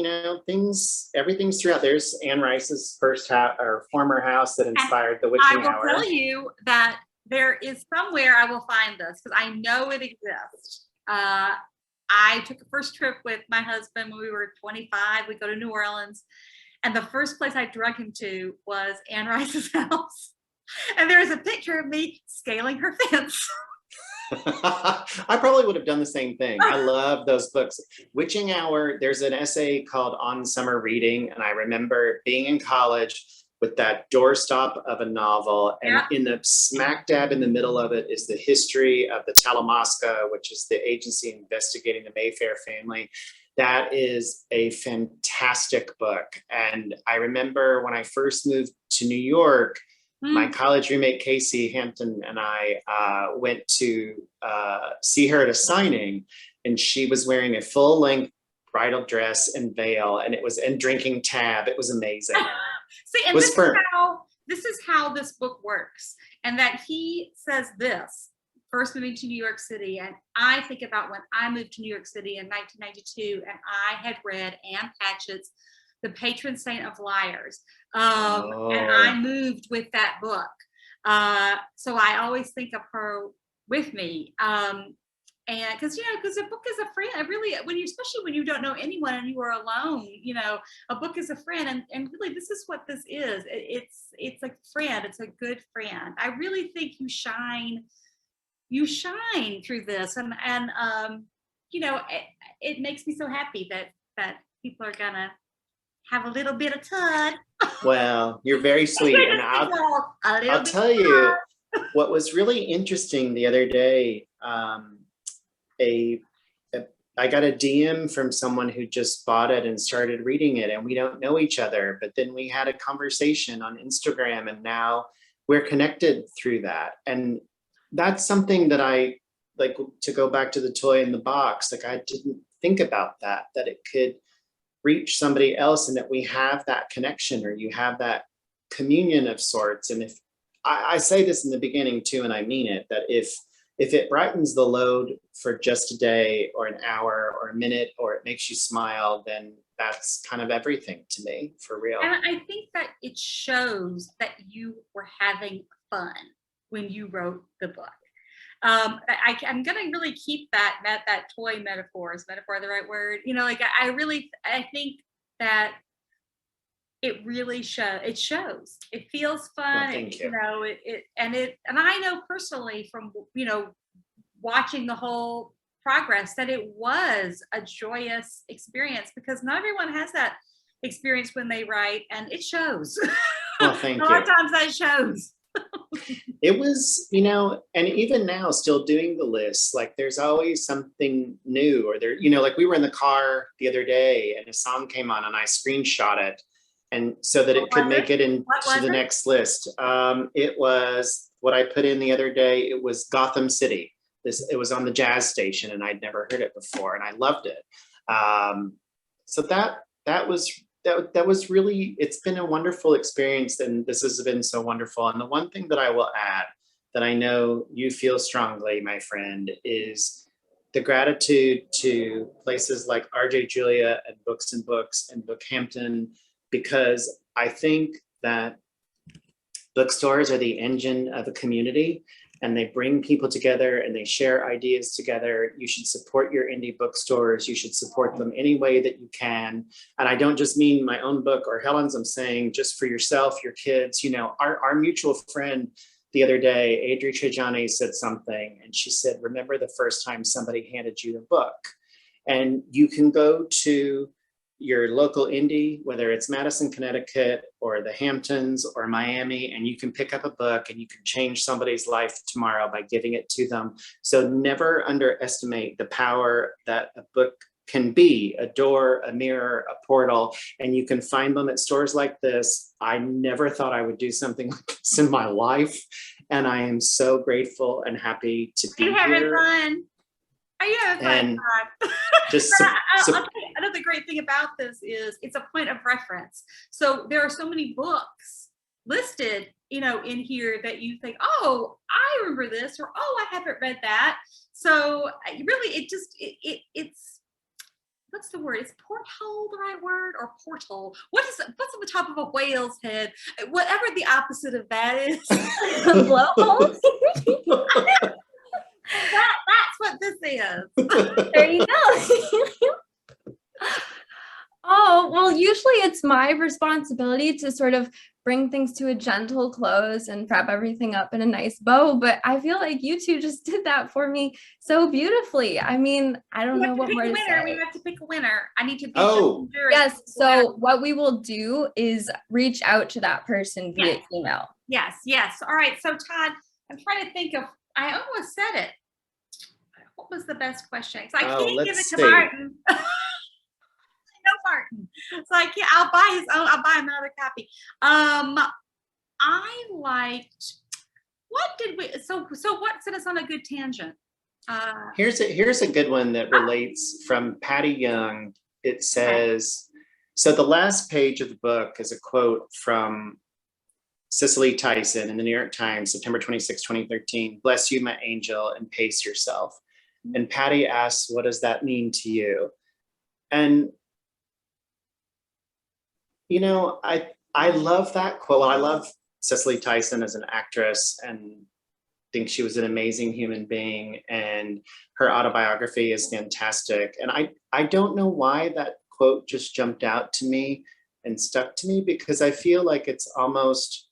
everything's throughout. There's Anne Rice's first house or former house that inspired the witching hour. I will tell you that there is somewhere I will find this because I know it exists. I took a first trip with my husband when we were 25. We go to New Orleans, and the first place I drug him to was Anne Rice's house. And there is a picture of me scaling her fence. I probably would have done the same thing. I love those books. Witching Hour, there's an essay called On Summer Reading, and I remember being in college with that doorstop of a novel, and in the smack dab in the middle of it is the history of the Talamasca, which is the agency investigating the Mayfair family. That is a fantastic book. And I remember when I first moved to New York, my college roommate, Casey Hampton, and I went to see her at a signing, and she was wearing a full-length bridal dress and veil, and drinking tab. It was amazing. See, and this is how this book works. And that he says this, first moving to New York City. And I think about when I moved to New York City in 1992, and I had read Anne Patchett's The Patron Saint of Liars. And I moved with that book. So I always think of her with me. And because a book is a friend, really, especially when you don't know anyone and you are alone, a book is a friend. And really, this is what this is. It's a friend. It's a good friend. I really think you shine through this. And it makes me so happy that people are gonna have a little bit of Todd. Well, you're very sweet. And I'll tell you what was really interesting the other day. I got a DM from someone who just bought it and started reading it, and we don't know each other, but then we had a conversation on Instagram, and now we're connected through that. And that's something that I like, to go back to the toy in the box. Like, I didn't think about that it could reach somebody else, and that we have that connection, or you have that communion of sorts. And if I say this in the beginning too, and I mean it, that if it brightens the load for just a day or an hour or a minute, or it makes you smile, then that's kind of everything to me, for real. And I think that it shows that you were having fun when you wrote the book. I'm going to really keep that toy metaphor. Is metaphor the right word? I think that it really shows. It feels fun. Well, thank you. And I know personally from watching the whole progress that it was a joyous experience, because not everyone has that experience when they write, and it shows. Well, thank you. A lot of times that shows. It was, and even now, still doing the list, like there's always something new, or there, like we were in the car the other day and a song came on and I screenshot it, and so that it could make it into the next list. It was what I put in the other day. It was Gotham City. It was on the jazz station, and I'd never heard it before, and I loved it. So that was really, it's been a wonderful experience, and this has been so wonderful. And the one thing that I will add, that I know you feel strongly, my friend, is the gratitude to places like RJ Julia and Books and Books and BookHampton, because I think that bookstores are the engine of a community, and they bring people together and they share ideas together. You should support your indie bookstores. You should support them any way that you can. And I don't just mean my own book or Helen's, I'm saying just for yourself, your kids. Our mutual friend the other day, Adri Trajani, said something, and she said, remember the first time somebody handed you the book. And you can go to your local indie, whether it's Madison, Connecticut, or the Hamptons or Miami, and you can pick up a book and you can change somebody's life tomorrow by giving it to them. So never underestimate the power that a book can be, a door, a mirror, a portal, and you can find them at stores like this. I never thought I would do something like this in my life, and I am so grateful and happy to be Are you having here. fun? Are you having fun? And just I'll tell you, another great thing about this is it's a point of reference. So there are so many books listed, in here that you think, oh, I remember this, or oh, I haven't read that. So really, it's what's the word? Is porthole the right word, or portal? What's on the top of a whale's head? Whatever the opposite of that is. Blowhole? That's what this is. There you go. Oh, well, usually it's my responsibility to sort of bring things to a gentle close and wrap everything up in a nice bow. But I feel like you two just did that for me so beautifully. I mean, I don't know what more to say. We have to pick a winner. I need to be yes. So what we will do is reach out to that person via email. Yes. All right. So Todd, I'm trying to think of, I almost said it. What was the best question? So I can't give it to Martin. I know Martin. So I can't, I'll buy another copy. I liked, so what set us on a good tangent? Here's a good one that relates from Patty Young. It says, so the last page of the book is a quote from Cicely Tyson in the New York Times, September 26, 2013. "Bless you, my angel, and pace yourself." And Patty asks, what does that mean to you? And, I love that quote. Well, I love Cicely Tyson as an actress and think she was an amazing human being. And her autobiography is fantastic. And I don't know why that quote just jumped out to me and stuck to me, because I feel like it's almost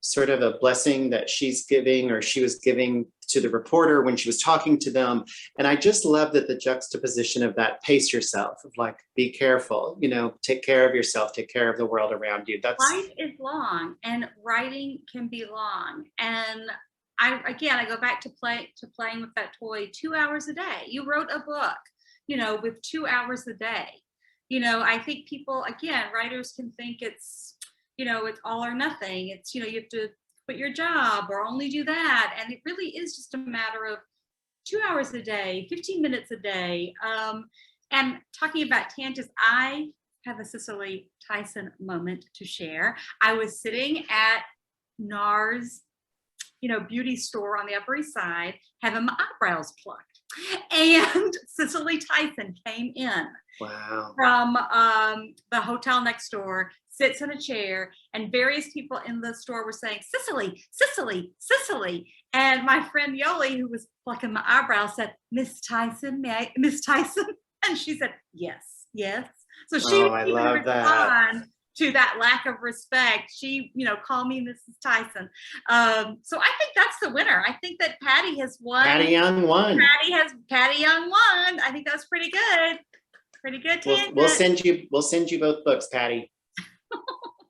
sort of a blessing that she's giving, or she was giving to the reporter when she was talking to them. And I just love that the juxtaposition of that, pace yourself, of like, be careful, take care of yourself, take care of the world around you. Life is long, and writing can be long. And I go back to playing with that toy 2 hours a day. You wrote a book, with 2 hours a day. I think people, again, writers can think it's all or nothing. It's, you have to quit your job or only do that. And it really is just a matter of 2 hours a day, 15 minutes a day. And talking about tangents, I have a Cicely Tyson moment to share. I was sitting at NARS, beauty store on the Upper East Side, having my eyebrows plucked. And Cicely Tyson came in from the hotel next door, sits in a chair, and various people in the store were saying, "Cicely, Cicely, Cicely." And my friend Yoli, who was plucking my eyebrows, said, "Miss Tyson, Miss Tyson?" And she said, "Yes, yes." So she didn't even respond to that lack of respect. She, call me Mrs. Tyson. So I think that's the winner. I think that Patty has won. Patty Young won. Patty Young won. I think that's pretty good. Pretty good tangent. We'll send you both books, Patty.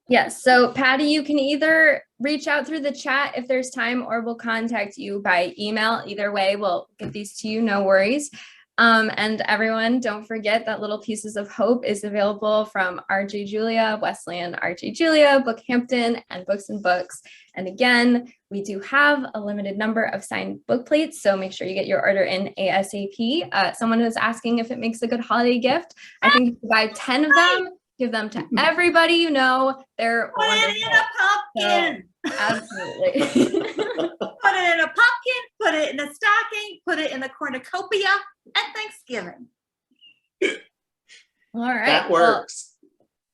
Yes. So Patty, you can either reach out through the chat if there's time, or we'll contact you by email. Either way, we'll get these to you. No worries. And everyone, don't forget that Little Pieces of Hope is available from R.J. Julia, Wesleyan R.J. Julia, BookHampton, and Books and Books. And again, we do have a limited number of signed book plates, so make sure you get your order in ASAP. Someone is asking if it makes a good holiday gift. I think if you buy 10 of them, give them to everybody you know. They're Put wonderful. it in a pumpkin. So, absolutely. Put it in a pumpkin, put it in a stocking, put it in the cornucopia at Thanksgiving. All right. That works.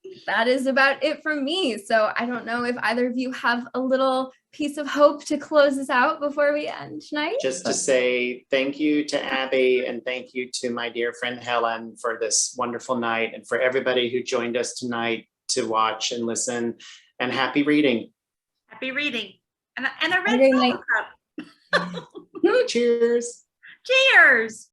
Well, that is about it from me. So I don't know if either of you have a little piece of hope to close us out before we end tonight. Just to say thank you to Abby, and thank you to my dear friend Helen for this wonderful night, and for everybody who joined us tonight to watch and listen. And happy reading. Happy reading. And a red Solo cup. Cheers. Cheers.